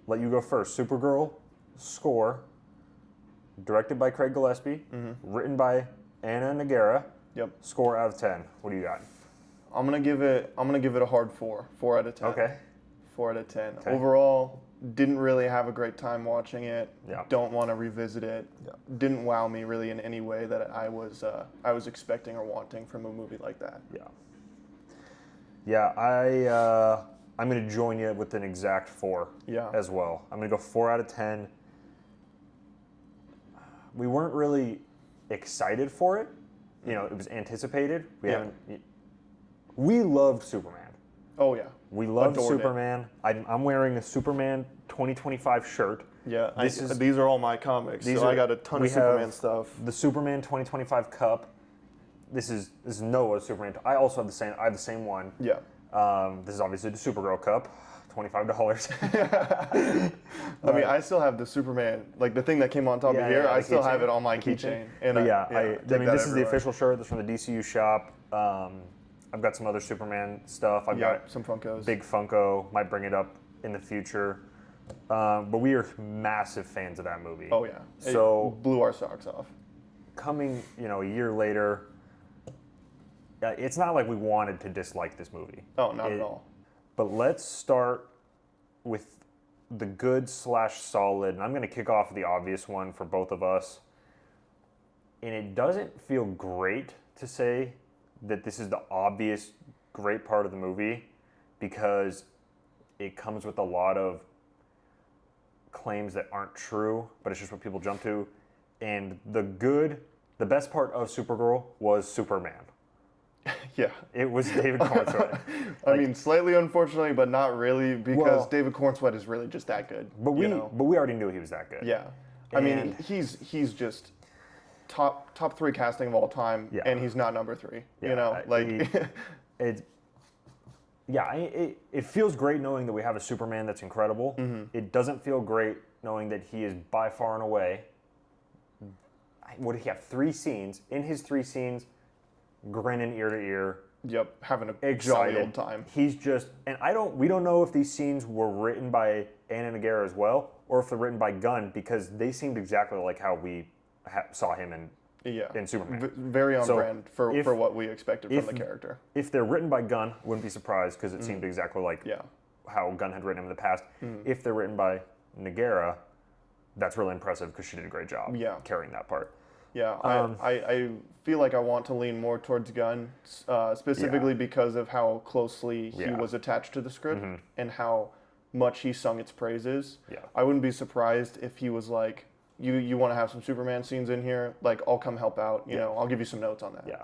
let you go first. Supergirl, score, directed by Craig Gillespie, written by Anna Nagara. Yep. Score out of 10. What do you got? I'm gonna give it a hard 4. 4 out of 10. Okay. 4 out of 10. Okay. Overall, didn't really have a great time watching it. Yeah. Don't want to revisit it. Yeah. Didn't wow me really in any way that I was expecting or wanting from a movie like that. Yeah. Yeah, I'm going to join you with an exact 4 as well. I'm going to go 4 out of 10. We weren't really excited for it. You know, it was anticipated. We loved Superman. Oh, yeah. We loved Adored Superman. I'm wearing a Superman 2025 shirt. Yeah, these are all my comics, so I got a ton of Superman stuff. The Superman 2025 cup. This is Noah's Superman. I also have the same. I have the same one. Yeah. This is obviously the Supergirl cup, $25. I mean, I still have the Superman, like the thing that came on top of here. I still have it on my keychain. And I mean, this is the official shirt. This is from the DCU shop. I've got some other Superman stuff. I've got some Funkos. Big Funko. Might bring it up in the future. But we are massive fans of that movie. Oh yeah. So it blew our socks off. Coming, a year later, it's not like we wanted to dislike this movie. Oh, not at all. But let's start with the good/solid, and I'm going to kick off the obvious one for both of us. And it doesn't feel great to say that this is the obvious great part of the movie because it comes with a lot of claims that aren't true, but it's just what people jump to. And the best part of Supergirl was Superman. Yeah. It was David Cornsweet. I mean, slightly unfortunately, but not really, because David Cornsweet is really just that good. But we already knew he was that good. Yeah. I mean, he's just top 3 casting of all time, and he's not number 3. It feels great knowing that we have a Superman that's incredible. It doesn't feel great knowing that he is by far and away. What did he have? 3 scenes. In his 3 scenes, grinning ear to ear. Yep, having a excited. Jolly old time. He's just, and we don't know if these scenes were written by Anna Nagara as well, or if they're written by Gunn, because they seemed exactly like how we saw him in Superman. Very on brand for what we expected from the character. If they're written by Gunn, wouldn't be surprised because it seemed exactly like how Gunn had written him in the past. If they're written by Nagara, that's really impressive because she did a great job carrying that part. Yeah, I feel like I want to lean more towards Gunn, specifically because of how closely he was attached to the script and how much he sung its praises. Yeah. I wouldn't be surprised if he was like, you want to have some Superman scenes in here, like I'll come help out, you know, I'll give you some notes on that. Yeah,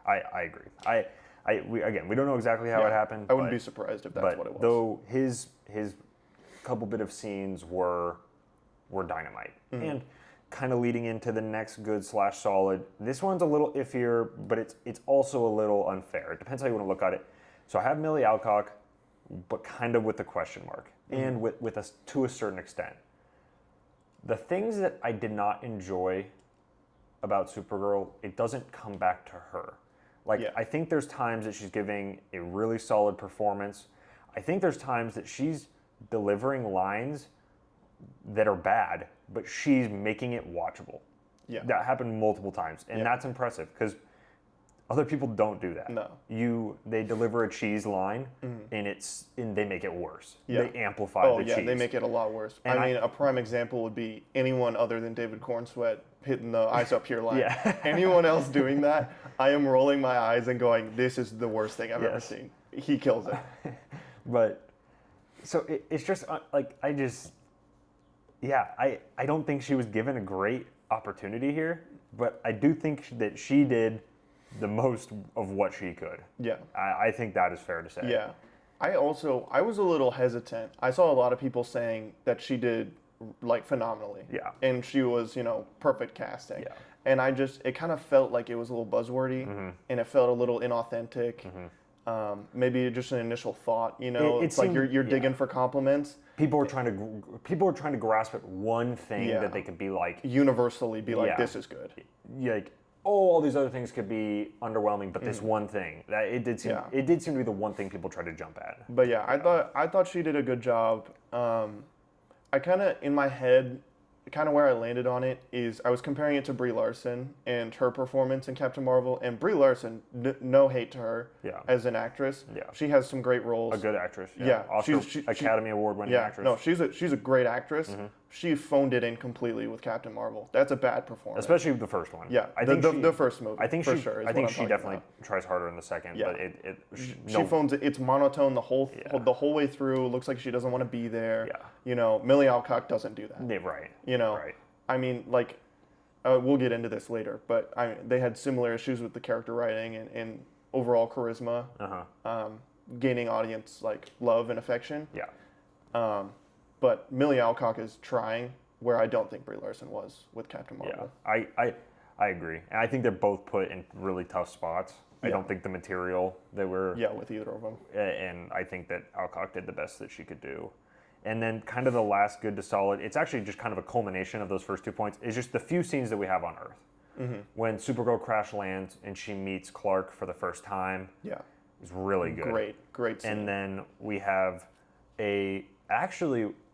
I agree. We don't know exactly how it happened. I wouldn't be surprised if that's what it was. Though his couple bit of scenes were dynamite. And kind of leading into the next good/solid. This one's a little iffier, but it's also a little unfair. It depends how you want to look at it. So I have Millie Alcock, but kind of with a question mark, and with us to a certain extent. The things that I did not enjoy about Supergirl, it doesn't come back to her. I think there's times that she's giving a really solid performance. I think there's times that she's delivering lines that are bad, but she's making it watchable. Yeah. That happened multiple times, and that's impressive because other people don't do that. No. They deliver a cheese line, and they make it worse. Yeah. They amplify the cheese. Oh yeah, they make it a lot worse. I mean, a prime example would be anyone other than David Cornsweet hitting the eyes up here line. Anyone else doing that, I am rolling my eyes and going, "This is the worst thing I've ever seen." He kills it. But so it's just I don't think she was given a great opportunity here, but I do think that she did the most of what she could. Yeah. I think that is fair to say. Yeah. I was a little hesitant. I saw a lot of people saying that she did phenomenally. Yeah. And she was, perfect casting. Yeah. And it kind of felt like it was a little buzzwordy and it felt a little inauthentic. Maybe just an initial thought, it's like you're digging for compliments. People are trying to grasp at one thing that they could be like universally be like, this is good. All these other things could be underwhelming, but this one thing it did seem to be the one thing people tried to jump at. But I thought she did a good job. I kind of, in my head, kind of where I landed on it is I was comparing it to Brie Larson and her performance in Captain Marvel. And Brie Larson, no hate to her as an actress. Yeah. She has some great roles. A good actress. Yeah. Also, Academy Award winning actress. No, she's a great actress. Mm-hmm. She phoned it in completely with Captain Marvel. That's a bad performance. Especially the first one. Yeah, I think the first movie. I think for she, sure. I think she definitely tries harder in the second. Yeah. But she phones it. It's monotone the whole way through. Looks like she doesn't want to be there. Yeah. You know, Millie Alcock doesn't do that. Yeah, right. You know. Right. I mean, like, we'll get into this later, but they had similar issues with the character writing and overall charisma, gaining audience like love and affection. Yeah. But Millie Alcock is trying where I don't think Brie Larson was with Captain Marvel. Yeah, I agree, and I think they're both put in really tough spots. I don't think the material that were with either of them, and I think that Alcock did the best that she could do. And then kind of the last good to solid, it's actually just kind of a culmination of those first 2 points, is just the few scenes that we have on Earth. Mm-hmm. When Supergirl crash lands and she meets Clark for the first time. Yeah. It's really good. Great scene. And then we have a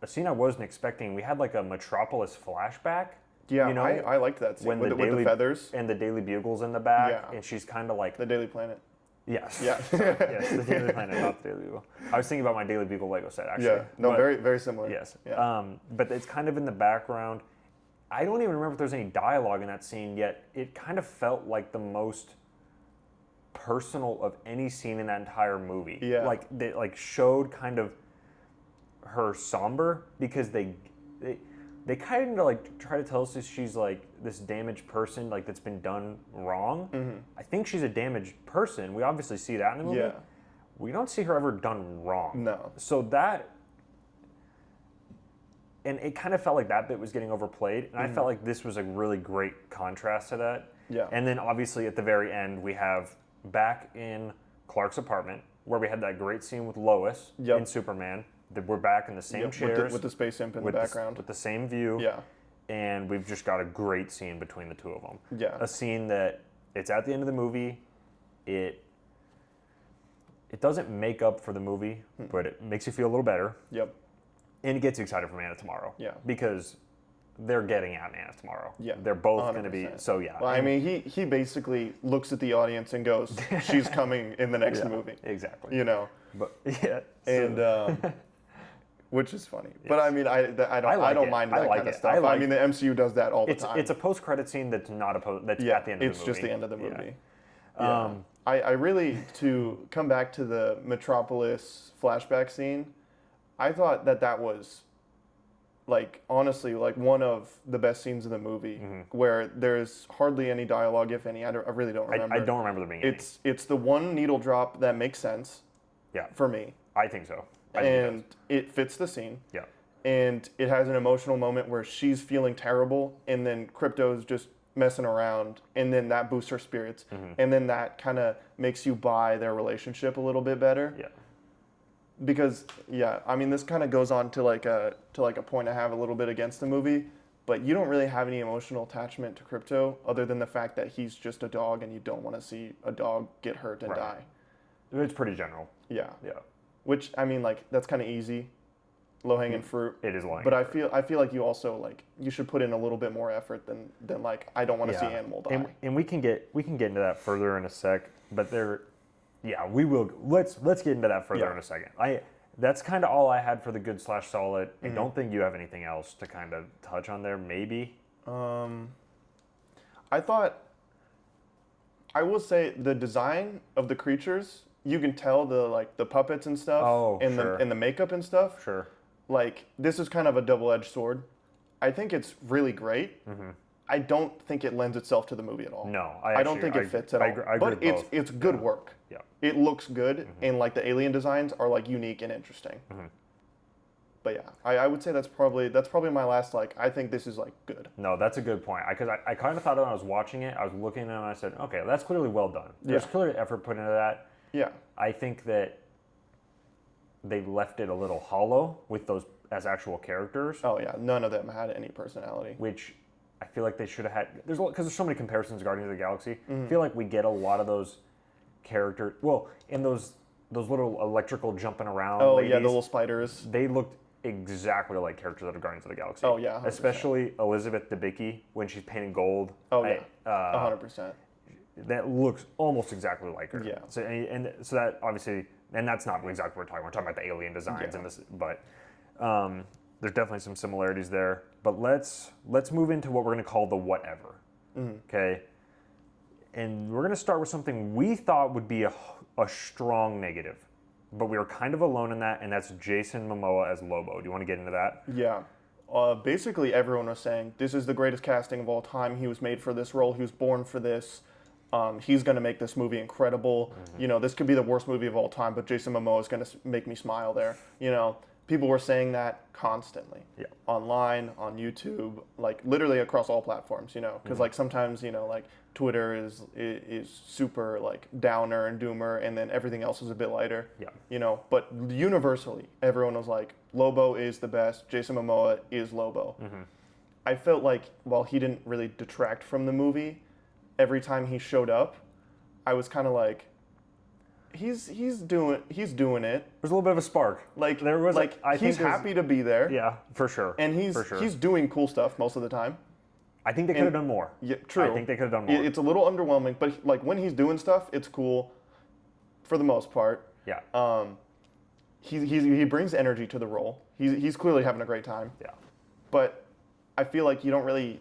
scene I wasn't expecting. We had like a Metropolis flashback. Yeah, you know, I liked that scene with the feathers. And the Daily Bugle's in the back. And she's kind of like... The Daily Planet. Yes. Yeah. Yes, the Daily Planet, not the Daily Bugle. I was thinking about my Daily Bugle Lego set, actually. Yeah, no, very, very similar. Yes. Yeah. But it's kind of in the background. I don't even remember if there's any dialogue in that scene, yet it kind of felt like the most personal of any scene in that entire movie. Yeah. Like, they showed kind of her somber, because they kind of like try to tell us that she's like this damaged person, like that's been done wrong. Mm-hmm. I think she's a damaged person. We obviously see that in the movie. Yeah. We don't see her ever done wrong. No. So that, and it kind of felt like that bit was getting overplayed, and I felt like this was a really great contrast to that. Yeah. And then obviously at the very end we have back in Clark's apartment where we had that great scene with Lois in Superman. We're back in the same chairs. With the space imp in the background. With the same view. Yeah. And we've just got a great scene between the two of them. Yeah. A scene that, it's at the end of the movie. It doesn't make up for the movie, but it makes you feel a little better. Yep. And it gets you excited for Man of Tomorrow. Yeah. Because they're getting at Man of Tomorrow. Yeah. They're both going to be, so yeah. Well, I mean, he basically looks at the audience and goes, she's coming in the next movie. Exactly. You know. But, yeah. And, which is funny, but I mean, I don't mind that kind of stuff. I mean, the MCU does that all the time. It's a post-credit scene that's not at the end of the movie. It's just the end of the movie. Yeah. I really, to come back to the Metropolis flashback scene, I thought that was, like, honestly, like one of the best scenes in the movie, where there's hardly any dialogue, if any. I really don't remember. I don't remember there being any. It's the one needle drop that makes sense. Yeah. For me. I think so. And it fits the scene. Yeah. And it has an emotional moment where she's feeling terrible, and then Crypto's just messing around, and then that boosts her spirits, and then that kind of makes you buy their relationship a little bit better. Yeah. Because I mean, this kind of goes on to like a point I have a little bit against the movie, but you don't really have any emotional attachment to Crypto other than the fact that he's just a dog, and you don't want to see a dog get hurt and die. It's pretty general. Yeah. Yeah. Which, I mean, like, that's kind of easy, low-hanging fruit. It is low-hanging fruit. But I feel like you also, like, you should put in a little bit more effort than like, I don't want to see animal die. And we can get into that further in a sec, but we will. Let's get into that further in a second. That's kind of all I had for the good / solid. I don't think you have anything else to kind of touch on there, maybe. I thought, I will say the design of the creatures, you can tell the puppets and stuff, and the makeup and stuff. Sure. Like, this is kind of a double-edged sword. I think it's really great. Mm-hmm. I don't think it lends itself to the movie at all. No, I don't think it fits at all. I agree but it's good work. Yeah. It looks good, and like the alien designs are like unique and interesting. Mm-hmm. But yeah, I would say that's probably my last, like, I think this is like good. No, that's a good point. Because I kind of thought when I was watching it, I was looking at it and I said, okay, that's clearly well done. There's clearly effort put into that. Yeah. I think that they left it a little hollow with those as actual characters. Oh yeah, none of them had any personality. Which I feel like they should have had. Because there's so many comparisons to Guardians of the Galaxy. I feel like we get a lot of those characters. Well, in those little electrical jumping around. Oh ladies, yeah, the little spiders. They looked exactly like characters out of Guardians of the Galaxy. Oh yeah, 100%. Especially Elizabeth Debicki when she's painting gold. Oh yeah, 100%. That looks almost exactly like her. Yeah. So and so that obviously, and that's not exactly what we're talking. We're talking about the alien designs and this, but there's definitely some similarities there. But let's move into what we're going to call the whatever. Okay. And we're going to start with something we thought would be a strong negative, but we were kind of alone in that, and that's Jason Momoa as Lobo. Do you want to get into that? Yeah. Basically, everyone was saying, this is the greatest casting of all time. He was made for this role. He was born for this. He's going to make this movie incredible. You know, this could be the worst movie of all time, but Jason Momoa is going to make me smile there. You know, people were saying that constantly. Yeah. Online, on YouTube, like literally across all platforms, you know, because like sometimes, you know, like Twitter is super like downer and doomer, and then everything else is a bit lighter. Yeah. You know, but universally, everyone was like, Lobo is the best. Jason Momoa is Lobo. I felt like while he didn't really detract from the movie, every time he showed up, I was kind of like, he's doing it. There's a little bit of a spark. Like there was like he's happy to be there. Yeah, for sure. And he's doing cool stuff most of the time. I think they could have done more. Yeah, true. I think they could have done more. It's a little underwhelming, but like when he's doing stuff, it's cool for the most part. Yeah. He brings energy to the role. He's clearly having a great time. Yeah. But I feel like you don't really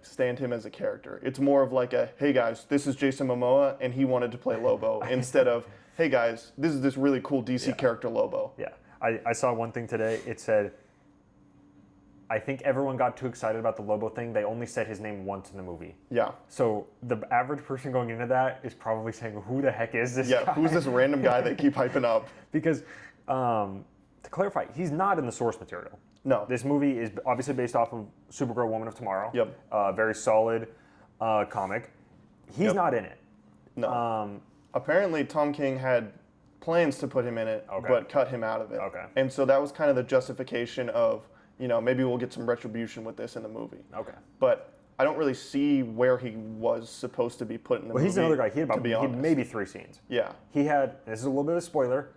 stand him as a character. It's more of like a, hey guys, this is Jason Momoa and he wanted to play Lobo instead of, hey guys, this is this really cool DC character Lobo. Yeah. I saw one thing today. It said, I think everyone got too excited about the Lobo thing. They only said his name once in the movie. Yeah. So the average person going into that is probably saying, who the heck is this guy? Yeah, who's this random guy they keep hyping up? Because, to clarify, he's not in the source material. No. This movie is obviously based off of Supergirl, Woman of Tomorrow. Yep. Very solid comic. He's not in it. No. Apparently, Tom King had plans to put him in it, but cut him out of it. Okay. And so that was kind of the justification of, you know, maybe we'll get some retribution with this in the movie. Okay. But I don't really see where he was supposed to be put in the movie. Well, he's another guy. He had maybe 3 scenes. Yeah. He had, this is a little bit of a spoiler,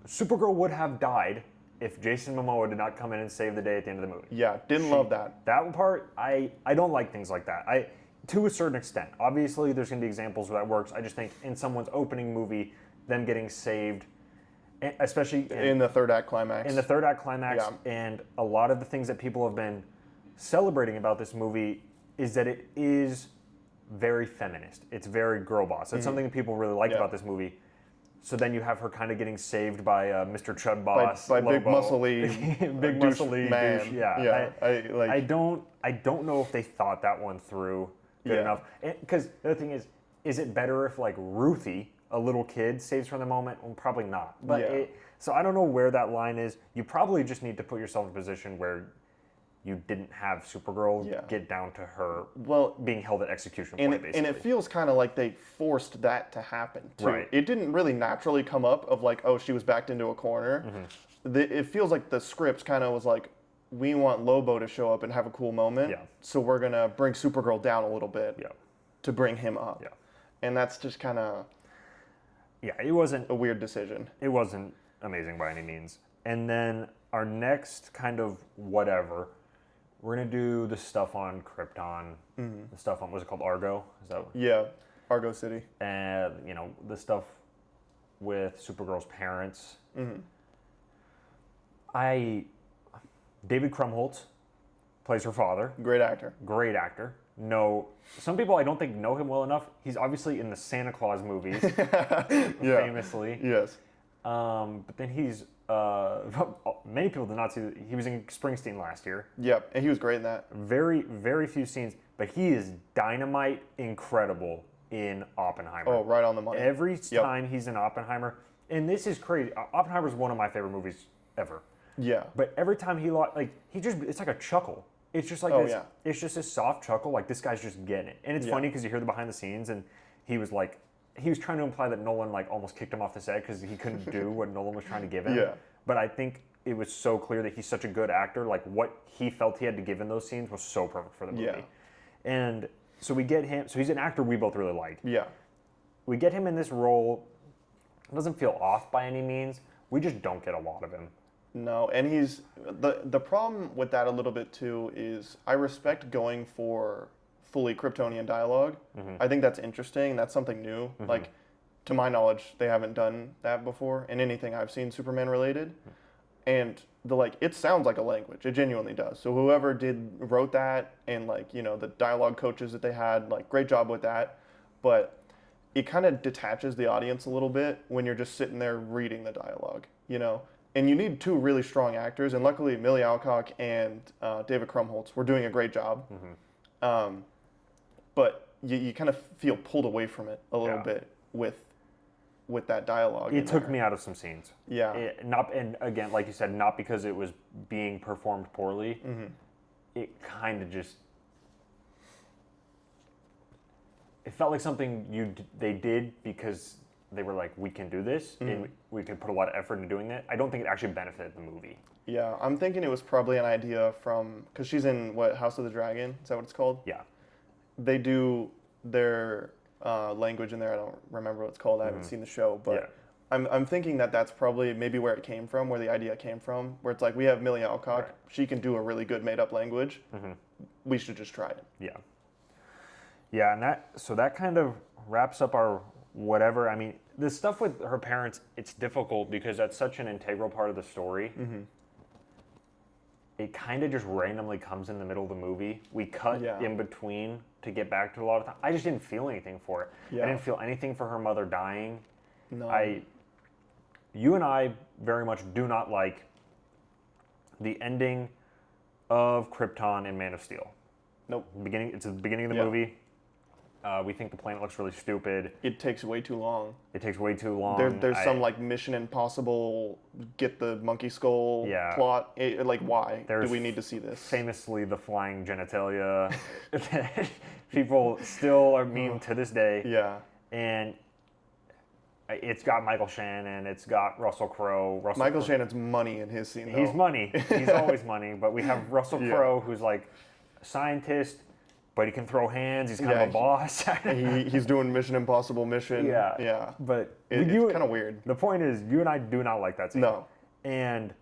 Supergirl would have died if Jason Momoa did not come in and save the day at the end of the movie. Yeah, didn't love that. That part, I don't like things like that. To a certain extent. Obviously, there's going to be examples where that works. I just think in someone's opening movie, them getting saved, especially in the third act climax. In the third act climax, and a lot of the things that people have been celebrating about this movie is that it is very feminist. It's very girl boss. It's something that people really like about this movie. So then you have her kind of getting saved by Mr. Chud Boss, by Lobo. big muscly, big muscly man. Douche. Yeah. I don't know if they thought that one through good enough. Because the other thing is it better if like Ruthie, a little kid, saves her in the moment? Well, probably not. But so I don't know where that line is. You probably just need to put yourself in a position where you didn't have Supergirl get down to her being held at execution point, basically. And it feels kind of like they forced that to happen, too. Right. It didn't really naturally come up of like, oh, she was backed into a corner. It feels like the script kind of was like, we want Lobo to show up and have a cool moment, so we're going to bring Supergirl down a little bit to bring him up. And that's just kind of it wasn't a weird decision. It wasn't amazing by any means. And then our next kind of whatever, we're going to do the stuff on Krypton, the stuff on, what's it called, Argo? Is that Argo City. And, you know, the stuff with Supergirl's parents. David Krumholtz plays her father. Great actor. Great actor. No, some people I don't think know him well enough. He's obviously in the Santa Claus movies, famously. Yes. But then he's, many people did not see, he was in Springsteen last year. Yep, and he was great in that. Very, very few scenes, but he is dynamite incredible in Oppenheimer. Oh, right on the money. Every time he's in Oppenheimer, and this is crazy. Oppenheimer is one of my favorite movies ever. Yeah. But every time it's like a chuckle. It's just like it's just a soft chuckle, like this guy's just getting it. And it's funny because you hear the behind the scenes, and he was trying to imply that Nolan like almost kicked him off the set because he couldn't do what Nolan was trying to give him. Yeah. But I think it was so clear that he's such a good actor. Like what he felt he had to give in those scenes was so perfect for the movie. Yeah. And so we get him. So he's an actor we both really like. Yeah. We get him in this role. It doesn't feel off by any means, We just don't get a lot of him. No, and he's the problem with that a little bit too is I respect going for fully Kryptonian dialogue. I think that's interesting. That's something new. Like, to my knowledge, they haven't done that before in anything I've seen Superman related. And it sounds like a language. It genuinely does. So whoever wrote that, and the dialogue coaches that they had, great job with that. But it kind of detaches the audience a little bit when you're just sitting there reading the dialogue, And you need two really strong actors, and luckily Millie Alcock and David Krumholtz were doing a great job. But you kind of feel pulled away from it a little bit with that dialogue. It took me out of some scenes. Yeah. And again, like you said, not because it was being performed poorly. It kind of just... It felt like something they did because they were like, we can do this, and we can put a lot of effort into doing that. I don't think it actually benefited the movie. Yeah, I'm thinking it was probably an idea from... Because she's in, House of the Dragon? Is that what it's called? Yeah. They do their language in there. I don't remember what it's called. I haven't seen the show, but I'm thinking that's probably maybe where it came from, where the idea came from, where it's like, we have Millie Alcock. Right. She can do a really good made-up language. We should just try it. Yeah. Yeah, and that kind of wraps up our whatever. I mean, the stuff with her parents, it's difficult because that's such an integral part of the story. It kind of just randomly comes in the middle of the movie. We cut in between to get back to a lot of time. I just didn't feel anything for it. I didn't feel anything for her mother dying. No. You and I very much do not like the ending of Krypton in Man of Steel. Nope. It's the beginning of the movie. We think the planet looks really stupid. It takes way too long. There's some Mission Impossible, get the monkey skull plot. Why do we need to see this? Famously, the flying genitalia. People still are meme to this day. Yeah. And it's got Michael Shannon. It's got Russell Crowe. Michael Shannon's money in his scene, though. He's money. He's always money. But we have Russell Crowe, who's like a scientist, but he can throw hands. He's kind of a boss. He's doing Mission Impossible mission. Yeah. But it's kind of weird. The point is, you and I do not like that scene. No. And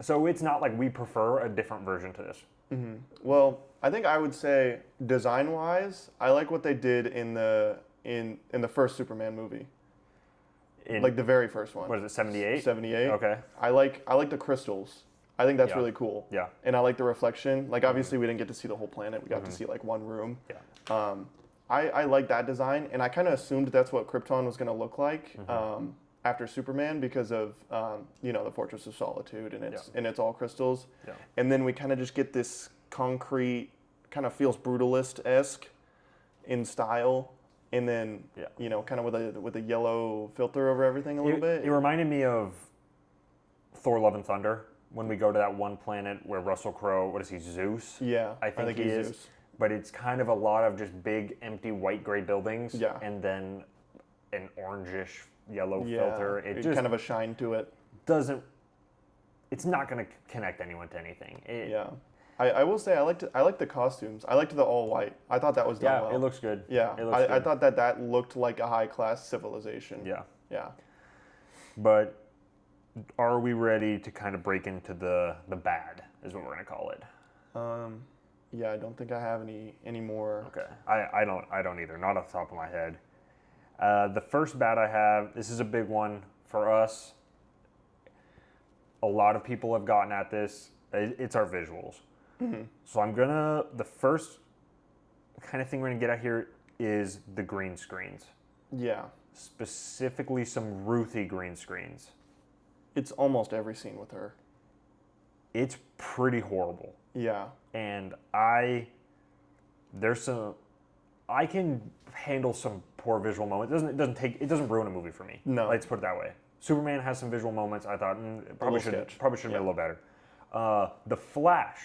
so it's not like we prefer a different version to this. Well, I think I would say design-wise, I like what they did in the first Superman movie. The very first one. What is it, 78? 78. Okay. I like the crystals. I think that's really cool. Yeah. And I like the reflection. Obviously, we didn't get to see the whole planet. We got to see, one room. Yeah. I like that design, and I kind of assumed that's what Krypton was going to look like after Superman because of, the Fortress of Solitude, and it's all crystals. Yeah. And then we kind of just get this concrete, kind of feels brutalist-esque in style, and then, kind of with a yellow filter over everything a little bit. It reminded me of Thor: Love and Thunder. When we go to that one planet where Russell Crowe, what is he, Zeus? Yeah, I think he is. Zeus. But it's kind of a lot of just big, empty, white, gray buildings. Yeah. And then an orangish yellow filter. It just kind of a shine to it. It's not going to connect anyone to anything. I will say I liked the costumes. I liked the all white. I thought that was done well. Yeah, it looks good. Yeah, I thought that looked like a high class civilization. Yeah. Yeah. But are we ready to kind of break into the bad, is what we're going to call it? Yeah, I don't think I have any more. Okay. I don't either, not off the top of my head. The first bad I have, this is a big one for us. A lot of people have gotten at this. It's our visuals. So the first kind of thing we're going to get at here is the green screens. Yeah. Specifically some Ruthie green screens. It's almost every scene with her. It's pretty horrible. Yeah. And I can handle some poor visual moments. It doesn't ruin a movie for me. No. Let's put it that way. Superman has some visual moments. I thought probably should have been a little better. The Flash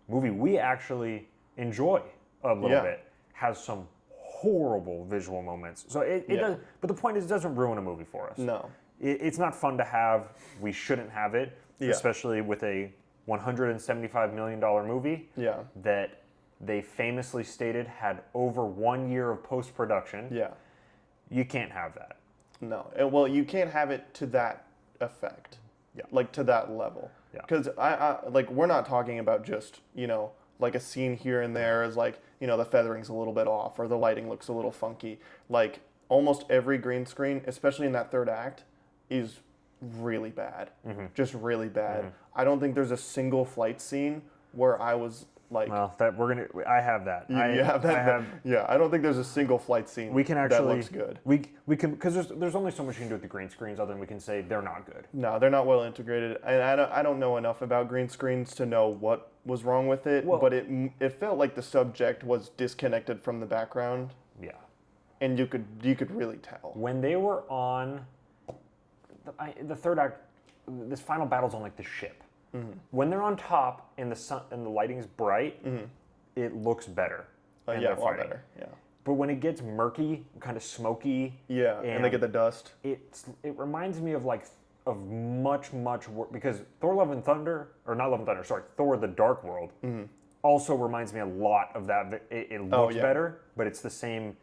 movie we actually enjoy a little bit has some horrible visual moments. So it does. But the point is, it doesn't ruin a movie for us. No. It's not fun to have. We shouldn't have it, especially with a $175 million movie that they famously stated had over 1 year of post-production. Yeah. You can't have that. No. Well, you can't have it to that effect. like to that level. Because I like we're not talking about just like a scene here and there is like the feathering's a little bit off or the lighting looks a little funky. Like almost every green screen, especially in that third act, is really bad. Just really bad. I don't think there's a single flight scene where I was like, well, I have that. You have that. I don't think there's a single flight scene that looks good. We can, because there's only so much you can do with the green screens other than we can say they're not good. No, they're not well integrated, and I don't know enough about green screens to know what was wrong with it. Well, but it felt like the subject was disconnected from the background. Yeah, and you could really tell when they were on the third act. This final battle's on like the ship. When they're on top and the sun and the lighting's bright, it looks better. A lot better. Yeah. But when it gets murky, kind of smoky, and they get the dust, it reminds me of much work, because Thor: Love and Thunder, or not Love and Thunder, sorry, Thor: The Dark World, also reminds me a lot of that. It looks better, but it's the same.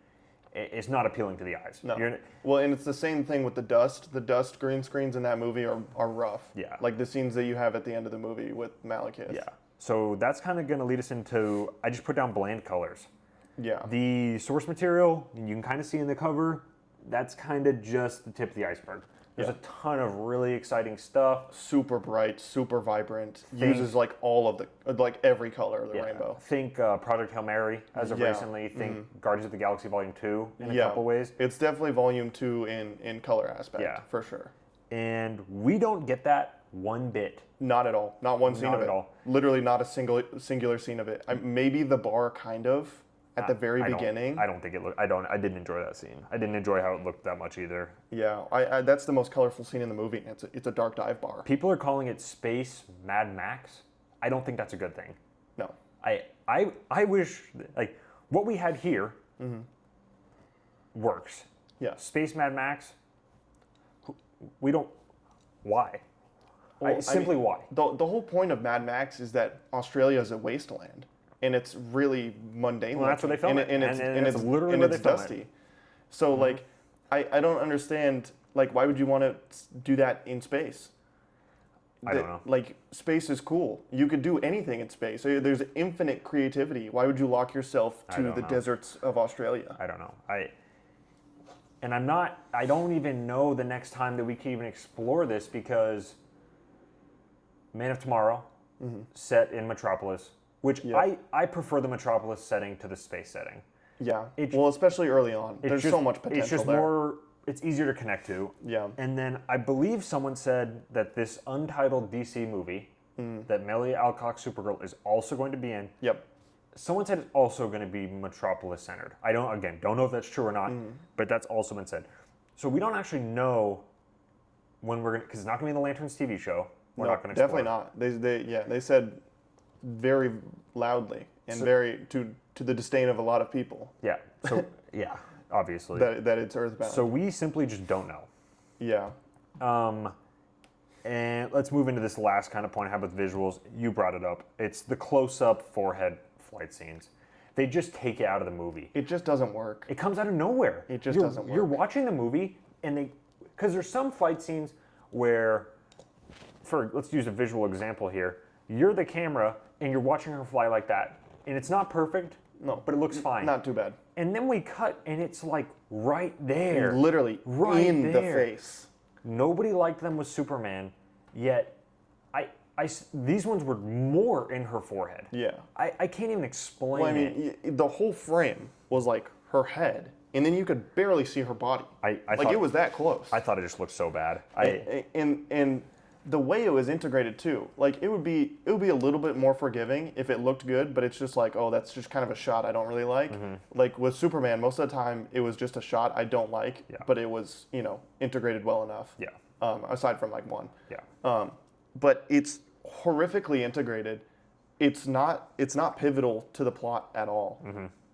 It's not appealing to the eyes. No. Well, and it's the same thing with the dust. The dust green screens in that movie are rough. Yeah. Like the scenes that you have at the end of the movie with Malekith. Yeah. So that's kind of going to lead us into, I just put down bland colors. Yeah. The source material, you can kind of see in the cover, that's kind of just the tip of the iceberg. There's a ton of really exciting stuff. Super bright, super vibrant. Uses like all of every color of the rainbow. Think Project Hail Mary as of recently. Think Guardians of the Galaxy Volume 2 in a couple ways. It's definitely Volume 2 in color aspect, for sure. And we don't get that one bit. Not at all. Not one scene of it. Not at all. Literally not a singular scene of it. Maybe the bar kind of. At the very beginning. I don't think it looked. I didn't enjoy that scene. I didn't enjoy how it looked that much either. Yeah, that's the most colorful scene in the movie. It's a dark dive bar. People are calling it Space Mad Max. I don't think that's a good thing. No. I wish like what we had here works. Yeah. Space Mad Max. We don't. Why? Well, why? The whole point of Mad Max is that Australia is a wasteland. And it's really mundane. Well, that's what they film it. And it's literally where they dusty. It. So like, I don't understand. Like, why would you want to do that in space? I don't know. Like, space is cool. You could do anything in space. There's infinite creativity. Why would you lock yourself to the deserts of Australia? I don't know. I don't even know the next time that we can even explore this, because Man of Tomorrow, set in Metropolis. Which I prefer the Metropolis setting to the space setting. Yeah. Well, especially early on. There's so much potential It's just there. it's easier to connect to. Yeah. And then I believe someone said that this untitled DC movie that Melly Alcock Supergirl is also going to be in. Yep. Someone said it's also going to be Metropolis centered. I don't know if that's true or not, but that's also been said. So we don't actually know when we're going to, because it's not going to be in the Lanterns TV show. We're not going to explore. Definitely not. They said very loudly and very to the disdain of a lot of people. Yeah. So obviously that it's Earthbound. So we simply just don't know. Yeah. And let's move into this last kind of point I have with visuals. You brought it up. It's the close-up forehead flight scenes. They just take it out of the movie. It just doesn't work. It comes out of nowhere. It just doesn't work. You're watching the movie and because there's some flight scenes where, let's use a visual example here. You're the camera and you're watching her fly like that. And it's not perfect, but it looks fine. Not too bad. And then we cut and it's like right there. Literally right in the face. Nobody liked them with Superman, yet these ones were more in her forehead. Yeah. I can't even explain it. The whole frame was like her head, and then you could barely see her body. It was that close. I thought it just looked so bad. And the way it was integrated too, like it would be a little bit more forgiving if it looked good, but it's just like, oh, that's just kind of a shot I don't really like. Like with Superman, most of the time it was just a shot I don't like, but it was integrated well enough. Yeah. Aside from like one. Yeah. But it's horrifically integrated. It's not pivotal to the plot at all,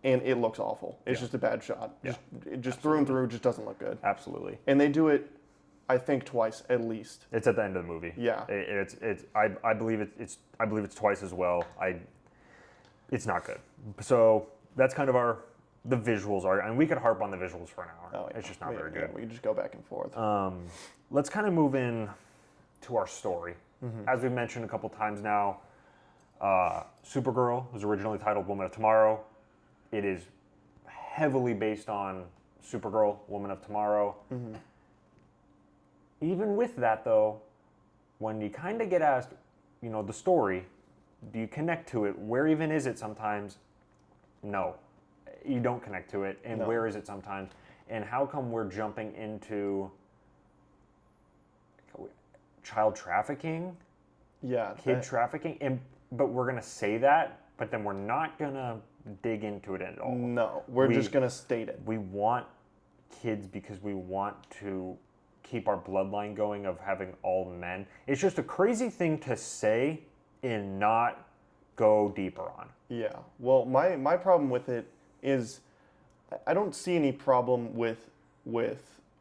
and it looks awful. It's just a bad shot. Yeah. Just through and through, just doesn't look good. Absolutely. And they do it, I think, twice at least. It's at the end of the movie. Yeah. I believe it's twice as well. It's not good. So that's kind of the visuals are, and we could harp on the visuals for an hour. Oh, yeah. It's just not very good. We just go back and forth. Let's kind of move in to our story. As we've mentioned a couple times now, Supergirl was originally titled Woman of Tomorrow. It is heavily based on Supergirl, Woman of Tomorrow. Even with that, though, when you kind of get asked, the story, do you connect to it? Where even is it sometimes? No, you don't connect to it. And where is it sometimes? And how come we're jumping into child trafficking? Yeah. Kid trafficking? But we're going to say that, but then we're not going to dig into it at all. No, we're just going to state it. We want kids because we want to keep our bloodline going of having all men. It's just a crazy thing to say and not go deeper on. Yeah. Well, my problem with it is I don't see any problem with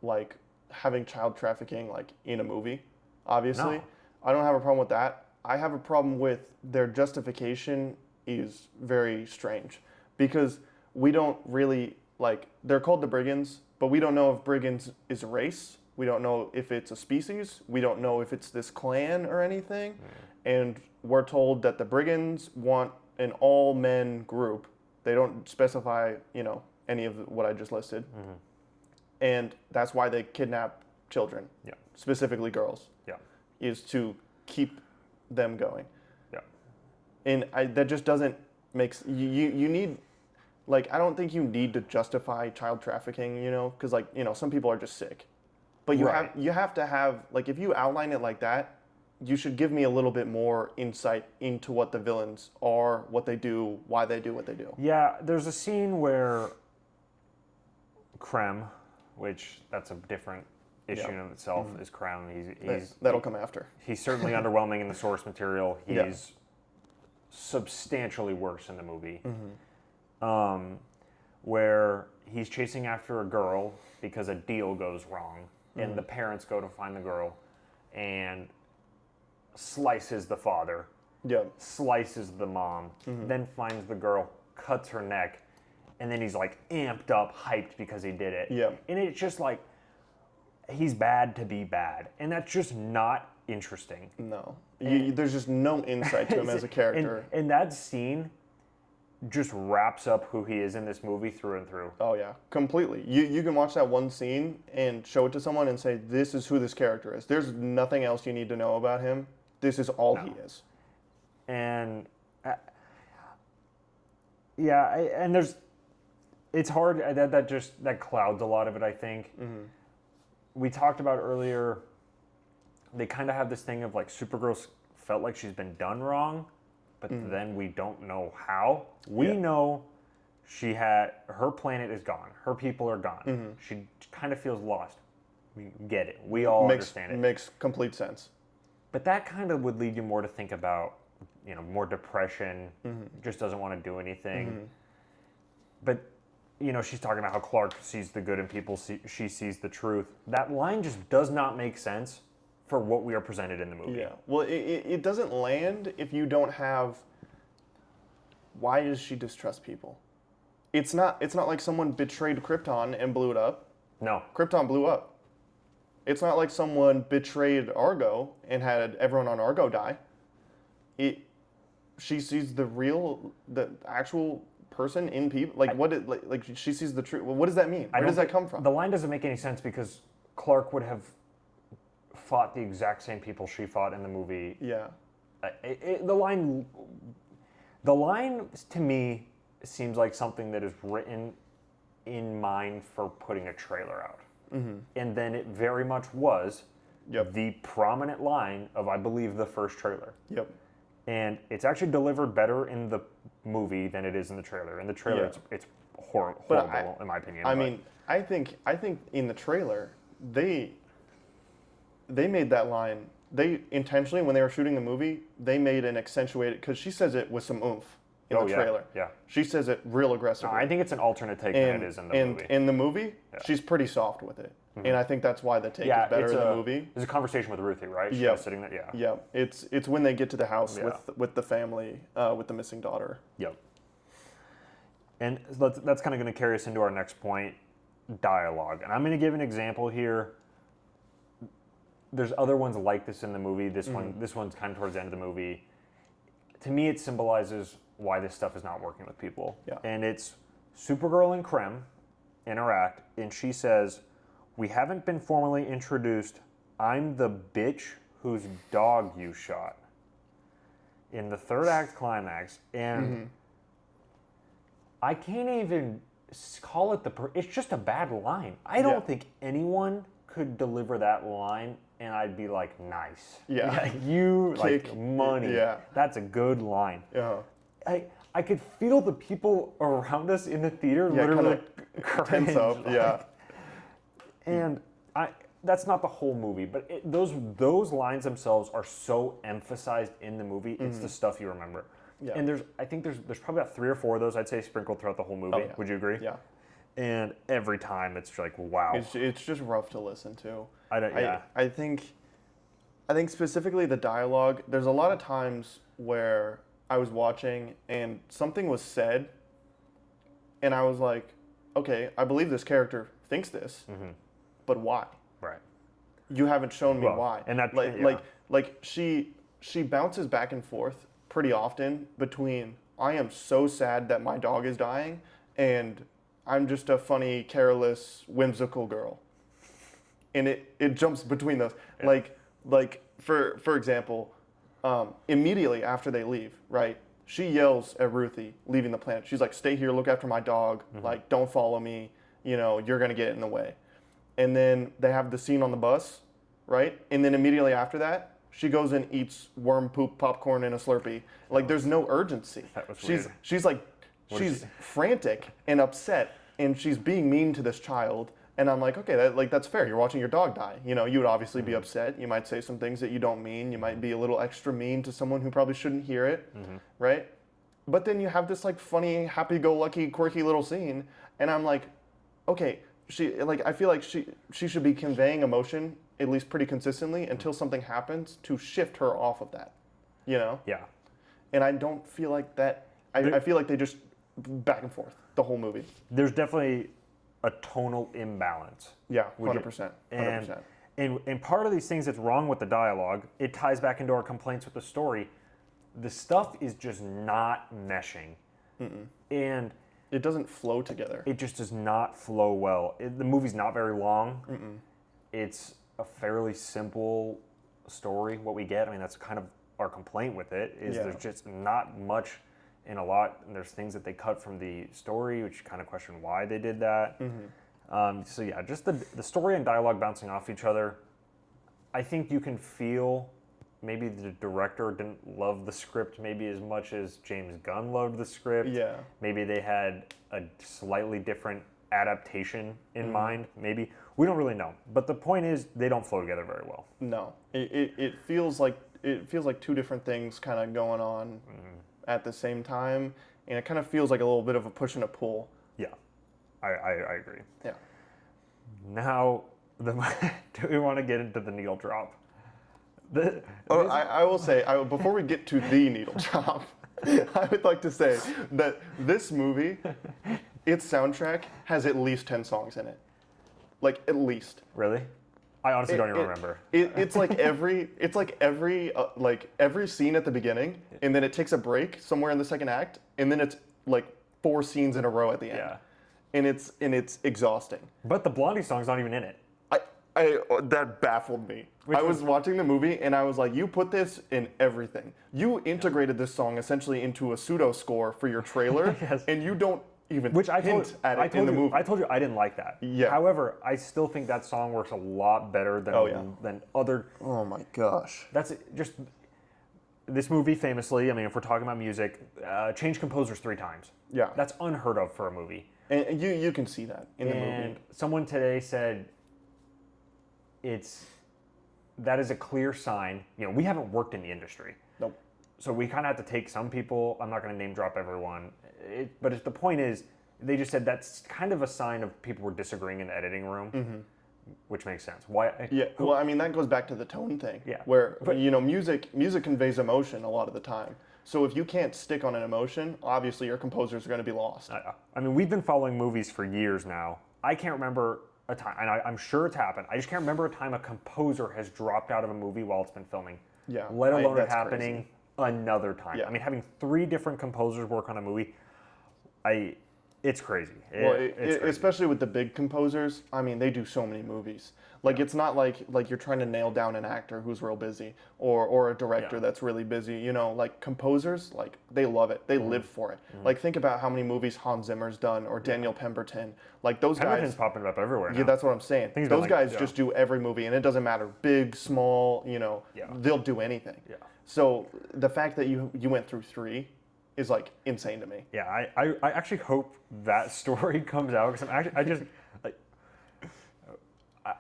like having child trafficking like in a movie. Obviously, No. I don't have a problem with that. I have a problem with their justification is very strange because we don't really like they're called the Brigands, but we don't know if Brigands is a race. We don't know if it's a species. We don't know if it's this clan or anything. And we're told that the Brigands want an all-men group. They don't specify, any of what I just listed. And that's why they kidnap children, specifically girls, is to keep them going. And that just doesn't make you need, like, I don't think you need to justify child trafficking, because, like, some people are just sick. But you have to have, like, if you outline it like that, you should give me a little bit more insight into what the villains are, what they do, why they do what they do. Yeah, there's a scene where Krem, which that's a different issue in itself, is Krem. That'll come after. He's certainly underwhelming in the source material. He's substantially worse in the movie. Where he's chasing after a girl because a deal goes wrong. And the parents go to find the girl and slices the father, slices the mom, then finds the girl, cuts her neck, and then he's like amped up, hyped because he did it. And it's just like, he's bad to be bad. And that's just not interesting. No. There's just no insight to him as a character. And that scene just wraps up who he is in this movie through and through. Oh yeah, completely. You can watch that one scene and show it to someone and say, this is who this character is. There's nothing else you need to know about him. This is all he is. And and it's hard, that clouds a lot of it, I think. We talked about earlier, they kind of have this thing of like Supergirl felt like she's been done wrong. But then we don't know how. We know her planet is gone. Her people are gone. She kind of feels lost. We get it. We all understand it. Makes complete sense. But that kind of would lead you more to think about, more depression. Just doesn't want to do anything. But, she's talking about how Clark sees the good in people. She sees the truth. That line just does not make sense for what we are presented in the movie. Yeah. Well, it doesn't land if you don't have. Why does she distrust people? It's not like someone betrayed Krypton and blew it up. No. Krypton blew up. It's not like someone betrayed Argo and had everyone on Argo die. She sees the actual person in people. Like she sees the truth. What does that mean? Where does that come from? The line doesn't make any sense because Clark would have fought the exact same people she fought in the movie. Yeah. The line to me seems like something that is written in mind for putting a trailer out. And then it very much was the prominent line of, I believe, the first trailer. And it's actually delivered better in the movie than it is in the trailer. In the trailer, it's horrible in my opinion. I mean, I think in the trailer, they made that line, they intentionally, when they were shooting the movie, they made an accentuated, because she says it with some oomph in the trailer. She says it real aggressively. I think it's an alternate take than it is in the movie. And in the movie, she's pretty soft with it. And I think that's why the take is better in the movie. There's a conversation with Ruthie, right? She was sitting there, Yeah, it's when they get to the house with the family, with the missing daughter. And that's kind of going to carry us into our next point, dialogue. And I'm going to give an example here. there's other ones like this in the movie. This one's kind of towards the end of the movie. To me, it symbolizes why this stuff is not working with people. Yeah. And it's Supergirl and Krem interact, and she says, "We haven't been formally introduced. I'm the bitch whose dog you shot." In the third act climax, and I can't even call it it's just a bad line. I don't think anyone could deliver that line and I'd be like, nice. Yeah. You like money. Yeah. That's a good line. Yeah. I could feel the people around us in the theater literally cringe. Tense up. Yeah. And that's not the whole movie, but those lines themselves are so emphasized in the movie. It's the stuff you remember. Yeah. And I think there's probably about 3 or 4 of those I'd say sprinkled throughout the whole movie. Oh, yeah. Would you agree? Yeah. And every time it's like, wow. It's just rough to listen to. Yeah. I think specifically the dialogue. There's a lot of times where I was watching and something was said, and I was like, okay, I believe this character thinks this, but why? Right. You haven't shown me why. And that like she bounces back and forth pretty often between I am so sad that my dog is dying and I'm just a funny, careless, whimsical girl. And it jumps between those. Yeah. Like for example, immediately after they leave, right? She yells at Ruthie leaving the planet. She's like, "Stay here, look after my dog. Like, don't follow me. You know, you're gonna get in the way." And then they have the scene on the bus, right? And then immediately after that, she goes and eats worm poop popcorn in a Slurpee. Like, there's no urgency. That was weird. She's frantic and upset, and she's being mean to this child. And I'm like, okay, that's fair. You're watching your dog die. You know, you would obviously be upset. You might say some things that you don't mean. You might be a little extra mean to someone who probably shouldn't hear it, right? But then you have this like funny, happy-go-lucky, quirky little scene, and I'm like, okay, I feel like she should be conveying emotion at least pretty consistently until something happens to shift her off of that, you know? Yeah. And I don't feel like that. I feel like they just back and forth the whole movie. There's definitely a tonal imbalance. Yeah, 100%. 100%. And part of these things that's wrong with the dialogue, it ties back into our complaints with the story. The stuff is just not meshing. And it doesn't flow together. It just does not flow well. The movie's not very long. It's a fairly simple story, what we get. I mean, that's kind of our complaint with it, is there's just not much in a lot. And there's things that they cut from the story, which you kind of question why they did that. So yeah, just the story and dialogue bouncing off each other. I think you can feel maybe the director didn't love the script maybe as much as James Gunn loved the script. Yeah. Maybe they had a slightly different adaptation in mind. Maybe. We don't really know. But the point is, they don't flow together very well. No. It feels like two different things kind of going on at the same time, and it kind of feels like a little bit of a push and a pull. Yeah, I agree. Yeah. Now, do we want to get into the needle drop? I will say, before we get to the needle drop, I would like to say that this movie, its soundtrack has at least 10 songs in it. Like, at least. Really? I honestly don't even remember. It's like every scene at the beginning, and then it takes a break somewhere in the second act, and then it's like 4 scenes in a row at the end. Yeah. And it's exhausting. But the Blondie song's not even in it. That baffled me. I was watching the movie and I was like, you put this in everything. You integrated this song essentially into a pseudo score for your trailer, and you don't even hint at it in the movie. I told you I didn't like that. Yeah. However, I still think that song works a lot better than other. Oh my gosh. That's just this movie famously. I mean, if we're talking about music, changed composers 3 times. Yeah. That's unheard of for a movie. And you can see that in the movie. And someone today said, that is a clear sign. You know, we haven't worked in the industry. Nope. So we kind of have to take some people. I'm not going to name drop everyone. But the point is, they just said that's kind of a sign of people were disagreeing in the editing room, which makes sense. Why? Yeah. Well, I mean, that goes back to the tone thing. Yeah. Where, music conveys emotion a lot of the time. So if you can't stick on an emotion, obviously your composers are going to be lost. I mean, we've been following movies for years now. I can't remember a time, and I'm sure it's happened. I just can't remember a time a composer has dropped out of a movie while it's been filming. Yeah. Let alone it that's happening crazy. another time. Yeah. I mean, having 3 different composers work on a movie, it's crazy. It's crazy. Especially with the big composers. I mean, they do so many movies. Like, it's not like you're trying to nail down an actor who's real busy or a director that's really busy. You know, like composers, like they love it. They live for it. Like, think about how many movies Hans Zimmer's done or Daniel Pemberton. Like those Pemberton's guys. popping up everywhere now. Yeah, that's what I'm saying. Those guys just do every movie, and it doesn't matter, big, small. You know, they'll do anything. Yeah. So the fact that you went through 3 is like insane to me. Yeah, I actually hope that story comes out because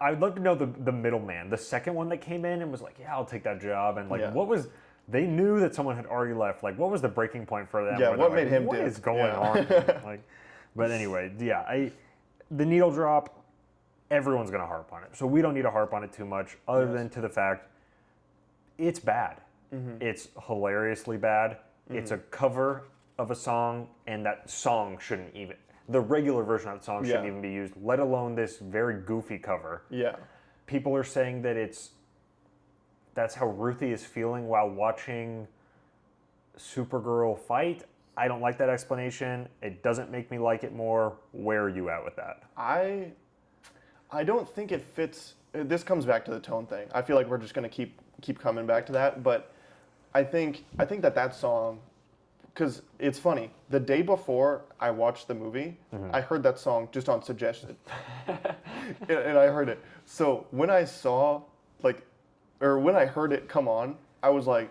I'd love to know the middleman, the second one that came in and was like, yeah, I'll take that job, and what was, they knew that someone had already left. Like, what was the breaking point for them? Yeah, what made him What dip? is going on? Like, but anyway, the needle drop, everyone's gonna harp on it, so we don't need to harp on it too much, other than to the fact it's bad. It's hilariously bad. It's a cover of a song, and that song shouldn't even. The regular version of that song shouldn't even be used, let alone this very goofy cover. Yeah. People are saying that that's how Ruthie is feeling while watching Supergirl fight. I don't like that explanation. It doesn't make me like it more. Where are you at with that? I don't think it fits. This comes back to the tone thing. I feel like we're just going to keep coming back to that, but I think that song, because it's funny. The day before I watched the movie, I heard that song just on suggestion, and I heard it. So when I when I heard it come on, I was like,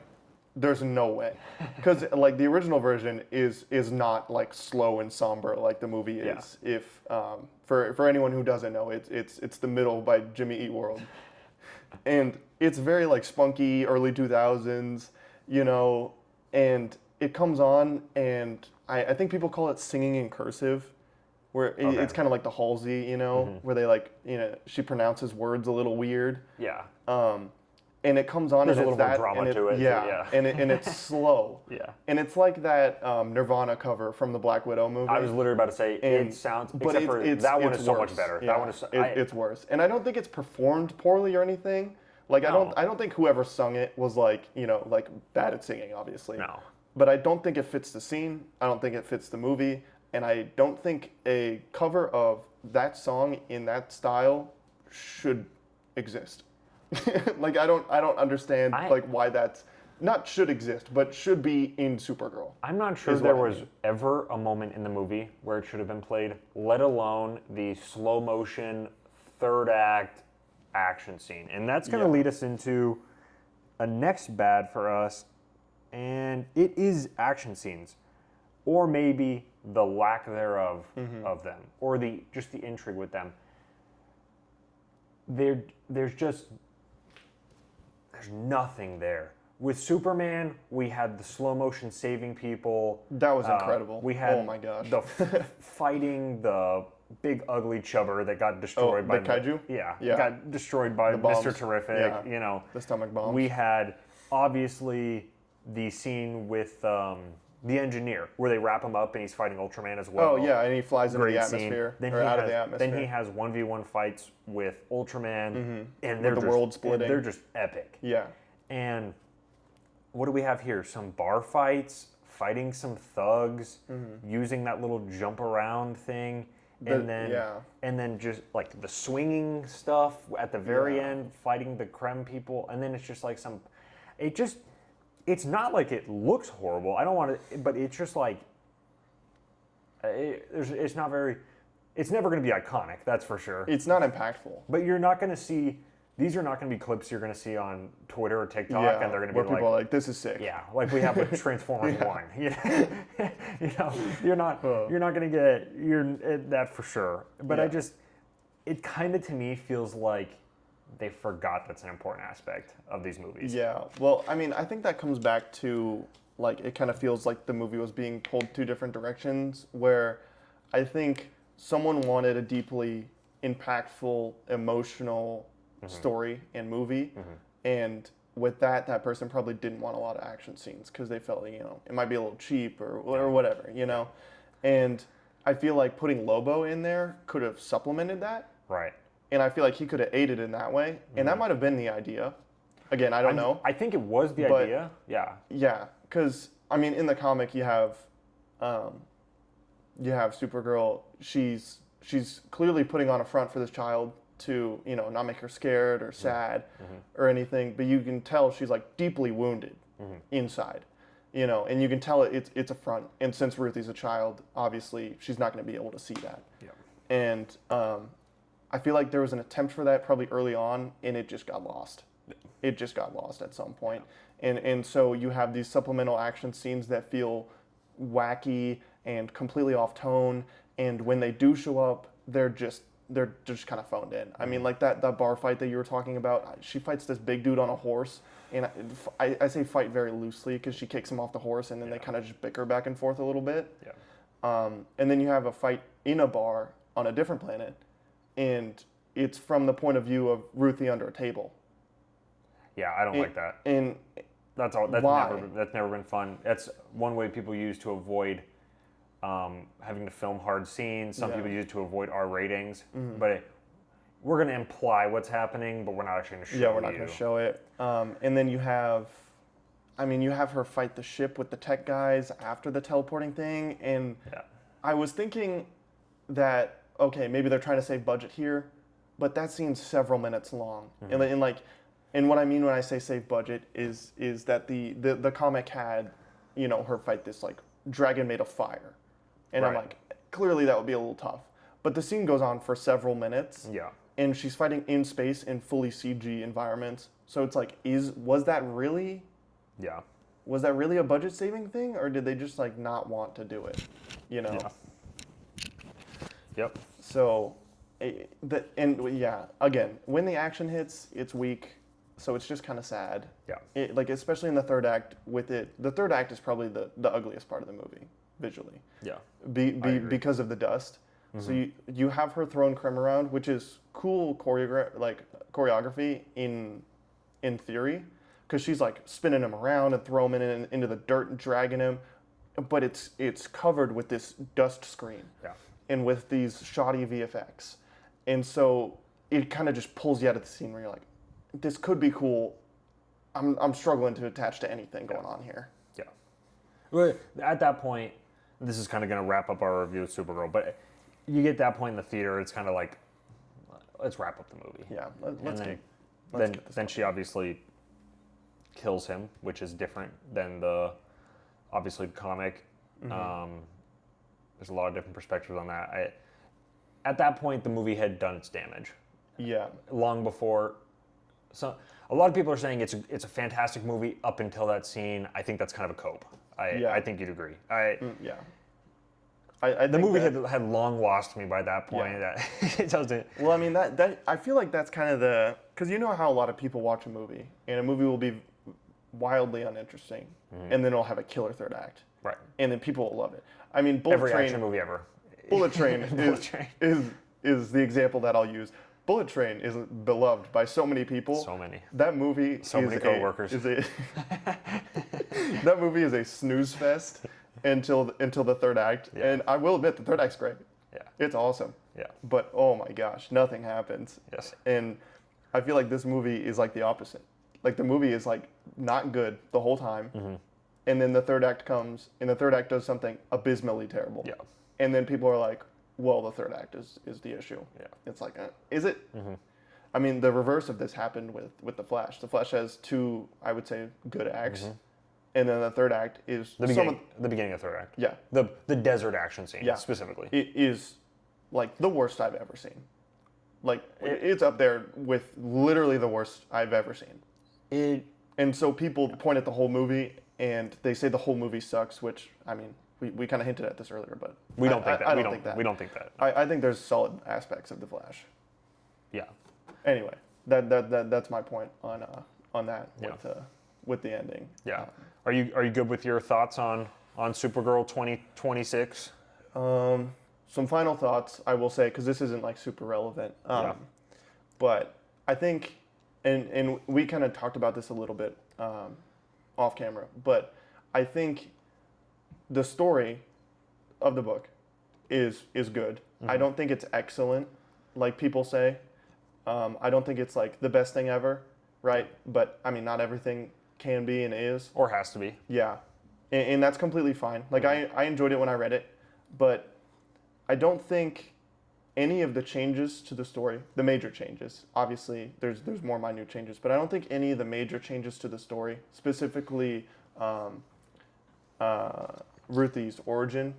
"There's no way," because like the original version is not like slow and somber like the movie is. Yeah. If for anyone who doesn't know, it's The Middle by Jimmy Eat World, and it's very like spunky early 2000s, you know, and it comes on, and I think people call it singing in cursive, where it's kind of like the Halsey, you know, where they like, you know, she pronounces words a little weird. Yeah. And it comes on. There's and a little more drama to it. Yeah. And it's slow. Yeah. And it's like that Nirvana cover from the Black Widow movie. I was literally about to say it sounds, but that one is so much better. Yeah. That one is. It's worse, and I don't think it's performed poorly or anything. Like I don't think whoever sung it was like, you know, like bad at singing, obviously. No. But I don't think it fits the scene. I don't think it fits the movie, and I don't think a cover of that song in that style should exist. Like I don't understand like why that's not should exist, but should be in Supergirl. I'm not sure there was ever a moment in the movie where it should have been played, let alone the slow motion third act action scene. And that's going to lead us into a next bad for us, and it is action scenes, or maybe the lack thereof of them, or just the intrigue with them. There's nothing there. With Superman, we had the slow motion saving people. That was incredible. We had oh my gosh. the fighting the big ugly chubber that got destroyed by the kaiju. Got destroyed by Mr. Terrific. Yeah. You know, the stomach bombs. We had obviously the scene with the engineer where they wrap him up and he's fighting Ultraman as well. Oh yeah, and he flies into the atmosphere out of the atmosphere. Then he has 1v1 fights with Ultraman, and they're the world splitting. They're just epic. Yeah. And what do we have here? Some bar fights, fighting some thugs, using that little jump around thing, and then just like the swinging stuff at the very end, fighting the Krem people, and then it's just like it's not like it looks horrible. I don't want to, but it's just like it's not very. It's never going to be iconic, that's for sure. It's not impactful. But you're not going to see. These are not going to be clips you're going to see on Twitter or TikTok, and they're going to be where people are like, "This is sick." Yeah, like we have with Transformers 1. You know, you're not going to get that for sure. But it kind of to me feels like they forgot that's an important aspect of these movies. Yeah. Well, I mean, I think that comes back to like it kind of feels like the movie was being pulled 2 different directions. Where I think someone wanted a deeply impactful, emotional story and movie, and with that person probably didn't want a lot of action scenes because they felt, you know, it might be a little cheap or whatever, you know. And I feel like putting Lobo in there could have supplemented that. Right. and I feel like he could have aided in that way, and that might have been the idea. Again, I don't know. I think it was the idea. Yeah. Yeah, because I mean, in the comic, you have Supergirl. She's clearly putting on a front for this child to not make her scared or sad or anything, but you can tell she's like deeply wounded inside, and you can tell it's a front. And since Ruthie's a child, obviously she's not going to be able to see that. Yeah. And I feel like there was an attempt for that probably early on, and it just got lost. It just got lost at some point. And so you have these supplemental action scenes that feel wacky and completely off tone. And when they do show up, they're just kind of phoned in. I mean, like that bar fight that you were talking about, she fights this big dude on a horse. And I say fight very loosely because she kicks him off the horse and then they kind of just bicker back and forth a little bit. Yeah. And then you have a fight in a bar on a different planet. And it's from the point of view of Ruthie under a table. Yeah, I don't like that. And that's why? That's never been fun. That's one way people use to avoid having to film hard scenes. Some people use it to avoid R ratings. But we're going to imply what's happening, but we're not actually going to show it. Yeah, we're not going to show it. And then you have her fight the ship with the tech guys after the teleporting thing. And I was thinking that, okay, maybe they're trying to save budget here, but that scene's several minutes long. And what I mean when I say save budget is that the comic had, her fight this like dragon made of fire. And I'm like, clearly that would be a little tough. But the scene goes on for several minutes. Yeah. And she's fighting in space in fully CG environments. So it's like, was that really a budget saving thing, or did they just like not want to do it? Yeah. Yep. So, again, when the action hits, it's weak. So it's just kind of sad. Yeah. Especially in the third act with it. The third act is probably the ugliest part of the movie, visually. Yeah. Because of the dust. So you have her throwing Krem around, which is cool choreography in theory, because she's like spinning him around and throwing him into the dirt and dragging him, but it's covered with this dust screen. Yeah. And with these shoddy VFX, and so it kind of just pulls you out of the scene where you're like, this could be cool. I'm struggling to attach to anything going on here. Yeah. Well, at that point, this is kind of going to wrap up our review of Supergirl, but you get that point in the theater, it's kind of like, let's wrap up the movie. Yeah. Then she obviously kills him, which is different than the comic. There's a lot of different perspectives on that. At that point, the movie had done its damage. Yeah. Long before. So a lot of people are saying it's a fantastic movie up until that scene. I think that's kind of a cope. I think you'd agree. The movie had long lost me by that point. Yeah. That it doesn't. Well, I mean that I feel like that's kind of because you know how a lot of people watch a movie and a movie will be wildly uninteresting, and then it'll have a killer third act. Right. And then people will love it. I mean, every action movie ever. Bullet Train is the example that I'll use. Bullet Train is beloved by so many people. So many. That movie many coworkers. That movie is a snooze fest until the third act. Yeah. And I will admit the third act's great. Yeah. It's awesome. Yeah. But oh my gosh, nothing happens. Yes. And I feel like this movie is like the opposite. Like the movie is like not good the whole time. And then the third act comes and the third act does something abysmally terrible. Yeah. And then people are like, well, the third act is the issue. Yeah. It's like, is it? I mean, the reverse of this happened with The Flash. The Flash has two, I would say, good acts. And then the third act is... The beginning of the third act. Yeah. The desert action scene, specifically. It is, like, the worst I've ever seen. Like, it's up there with literally the worst I've ever seen. And so people point at the whole movie, and they say the whole movie sucks, which, I mean... We kind of hinted at this earlier, but we don't think that. I don't think that. We don't think that. I think there's solid aspects of The Flash. Yeah. Anyway, that's my point on that with the ending. Yeah. Are you good with your thoughts on Supergirl 2026? Some final thoughts I will say, because this isn't like super relevant. But I think, and we kind of talked about this a little bit off camera, but I think the story of the book is good. I don't think it's excellent, like people say. I don't think it's like the best thing ever, right? But I mean, not everything can be and is. Or has to be. Yeah. And that's completely fine. Like, I enjoyed it when I read it, but I don't think any of the changes to the story, the major changes, obviously there's more minute changes, but I don't think any of the major changes to the story, specifically Ruthie's origin,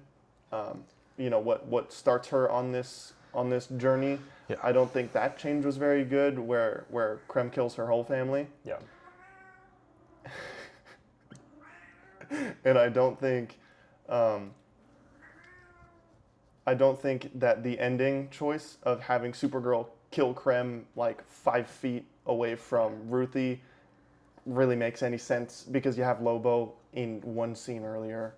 what starts her on this journey. Yeah. I don't think that change was very good, where Krem kills her whole family. Yeah. And I don't think that the ending choice of having Supergirl kill Krem like 5 feet away from Ruthie really makes any sense, because you have Lobo in one scene earlier.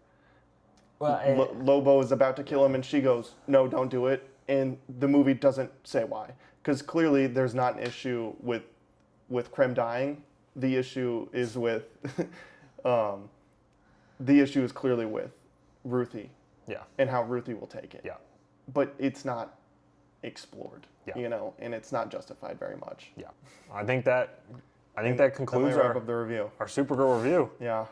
Well, Lobo is about to kill him and she goes, "No, don't do it." And the movie doesn't say why. Because clearly there's not an issue with Krem dying. The issue is with clearly with Ruthie. Yeah. And how Ruthie will take it. Yeah. But it's not explored. Yeah. And it's not justified very much. Yeah. I think that concludes our Supergirl review. Our Supergirl review. Yeah.